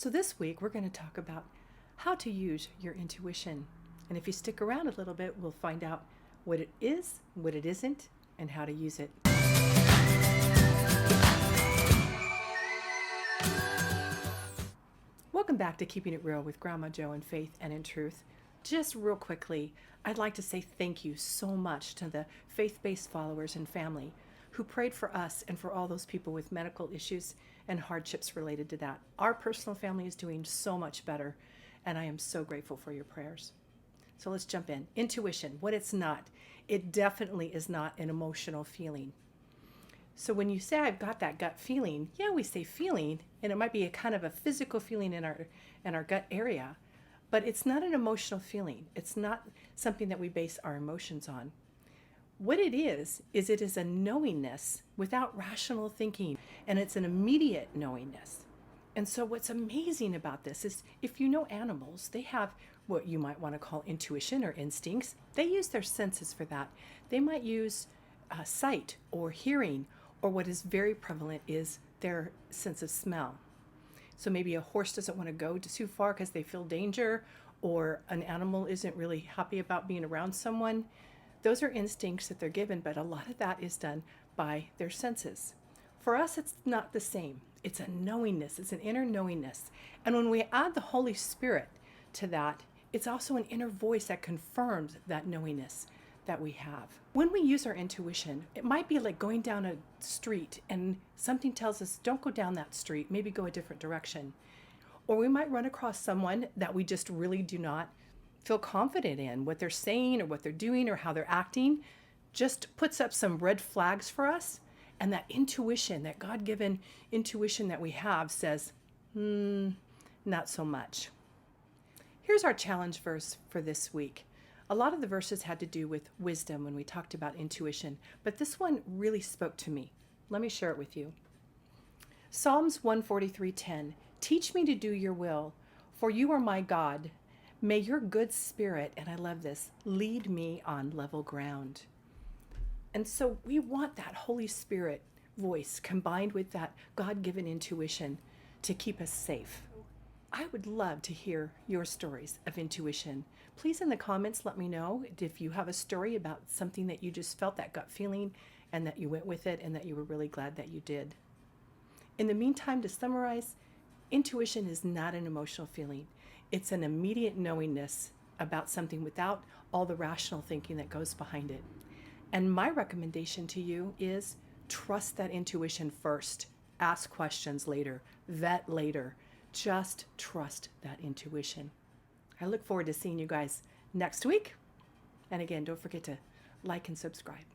So this week we're going to talk about how to use your intuition. And if you stick around a little bit, we'll find out what it is, what it isn't, and how to use it. Welcome back to Keeping It Real with Grandma Jo in Faith and in Truth. Just real quickly, I'd like to say thank you so much to the faith-based followers and family who prayed for us and for all those people with medical issues and hardships related to that. Our personal family is doing so much better, and I am so grateful for your prayers. So let's jump in. Intuition, what it's not. It definitely is not an emotional feeling. So when you say I've got that gut feeling, yeah, we say feeling, and it might be a kind of a physical feeling in our gut area, but it's not an emotional feeling. It's not something that we base our emotions on. What it is it is a knowingness without rational thinking, and it's an immediate knowingness. And so what's amazing about this is if you know animals, they have what you might want to call intuition or instincts. They use their senses for that. They might use sight or hearing, or what is very prevalent is their sense of smell. So maybe a horse doesn't want to go too far because they feel danger, or an animal isn't really happy about being around someone. Those are instincts that they're given, but a lot of that is done by their senses. For us, it's not the same. It's a knowingness. It's an inner knowingness. And when we add the Holy Spirit to that, it's also an inner voice that confirms that knowingness that we have. When we use our intuition, it might be like going down a street and something tells us, don't go down that street, maybe go a different direction. Or we might run across someone that we just really do not feel confident in what they're saying or what they're doing or how they're acting, just puts up some red flags for us. And that intuition, that God-given intuition that we have says, not so much. Here's our challenge verse for this week. A lot of the verses had to do with wisdom when we talked about intuition, but this one really spoke to me. Let me share it with you. Psalms 143:10, teach me to do your will, for you are my God. May your good spirit, and I love this, lead me on level ground. And so we want that Holy Spirit voice combined with that God-given intuition to keep us safe. I would love to hear your stories of intuition. Please in the comments let me know if you have a story about something that you just felt that gut feeling and that you went with it and that you were really glad that you did. In the meantime, to summarize, intuition is not an emotional feeling. It's an immediate knowingness about something without all the rational thinking that goes behind it. And my recommendation to you is trust that intuition first. Ask questions later. Vet later. Just trust that intuition. I look forward to seeing you guys next week. And again, don't forget to like and subscribe.